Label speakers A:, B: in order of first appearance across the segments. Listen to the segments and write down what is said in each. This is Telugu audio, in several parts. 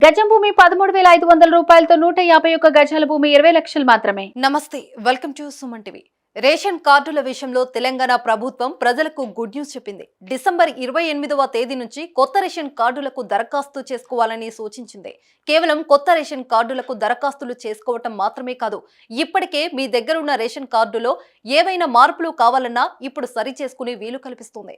A: గజం భూమి 13,500 రూపాయలతో 151 గజాల భూమి 20 లక్షలు మాత్రమే.
B: నమస్తే, welcome to Suman TV. Ration కార్డుల విషయంలో తెలంగాణ ప్రభుత్వం ప్రజలకు గుడ్ న్యూస్ చెప్పింది. డిసెంబర్ 28వ తేదీ నుంచి కొత్త రేషన్ కార్డులకు దరఖాస్తు చేసుకోవాలని సూచించింది. కేవలం కొత్త రేషన్ కార్డులకు దరఖాస్తులు చేసుకోవటం మాత్రమే కాదు, ఇప్పటికే మీ దగ్గర ఉన్న రేషన్ కార్డులో ఏవైనా మార్పులు కావాలన్నా ఇప్పుడు సరి చేసుకునే వీలు కల్పిస్తుంది.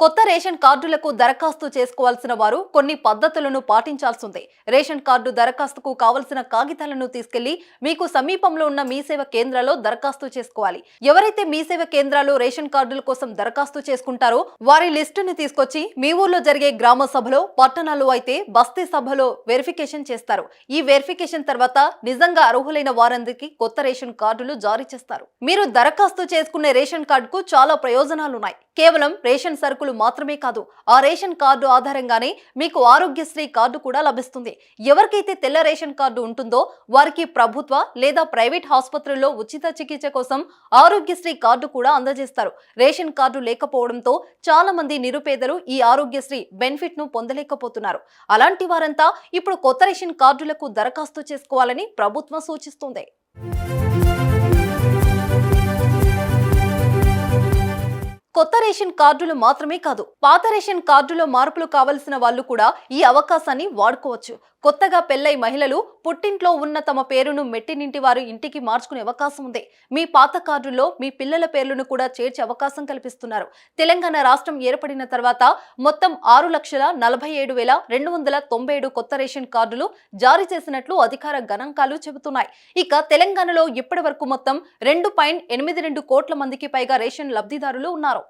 B: కొత్త రేషన్ కార్డులకు దరఖాస్తు చేసుకోవాల్సిన వారు కొన్ని పద్ధతులను పాటించాల్సిందే. రేషన్ కార్డు దరఖాస్తుకు కావలసిన కాగితాలను తీసుకెళ్లి మీకు సమీపంలో ఉన్న మీ సేవ కేంద్రాల్లో దరఖాస్తు చేసుకోవాలి. ఎవరైతే మీ సేవ కేంద్రాల్లో రేషన్ కార్డుల కోసం దరఖాస్తు చేసుకుంటారో వారి లిస్టుని తీసుకొచ్చి మీ ఊర్లో జరిగే గ్రామ సభలో, పట్టణాల్లో అయితే బస్తీ సభలో వెరిఫికేషన్ చేస్తారు. ఈ వెరిఫికేషన్ తర్వాత నిజంగా అర్హులైన వారందరికీ కొత్త రేషన్ కార్డులు జారీ చేస్తారు. మీరు దరఖాస్తు చేసుకునే రేషన్ కార్డుకు చాలా ప్రయోజనాలున్నాయి. కేవలం రేషన్ సరుకులు మాత్రమే కాదు, ఆ రేషన్ కార్డు ఆధారంగానే మీకు ఆరోగ్యశ్రీ కార్డు కూడా లభిస్తుంది. ఎవరికైతే తెల్ల రేషన్ కార్డు ఉంటుందో వారికి ప్రభుత్వ లేదా ప్రైవేట్ ఆసుపత్రుల్లో ఉచిత చికిత్స కోసం ఆరోగ్యశ్రీ కార్డు కూడా అందజేస్తారు. రేషన్ కార్డు లేకపోవడంతో చాలా మంది నిరుపేదలు ఈ ఆరోగ్యశ్రీ బెనిఫిట్ ను పొందలేకపోతున్నారు. అలాంటి వారంతా ఇప్పుడు కొత్త రేషన్ కార్డులకు దరఖాస్తు చేసుకోవాలని ప్రభుత్వం సూచిస్తుంది. కొత్త రేషన్ కార్డులు మాత్రమే కాదు, పాత రేషన్ కార్డులో మార్పులు కావలసిన వాళ్ళు కూడా ఈ అవకాశాన్ని వాడుకోవచ్చు. కొత్తగా పెళ్లై మహిళలు పుట్టింట్లో ఉన్న తమ పేరును మెట్టినింటి వారు ఇంటికి మార్చుకునే అవకాశం ఉంది. మీ పాత కార్డుల్లో మీ పిల్లల పేర్లను కూడా చేర్చే అవకాశం కల్పిస్తున్నారు. తెలంగాణ రాష్ట్రం ఏర్పడిన తర్వాత మొత్తం 6,47,297 కొత్త రేషన్ కార్డులు జారీ చేసినట్లు అధికార గణాంకాలు చెబుతున్నాయి. ఇక తెలంగాణలో ఇప్పటి వరకు మొత్తం 2.82 కోట్ల మందికి పైగా రేషన్ లబ్ధిదారులు ఉన్నారు.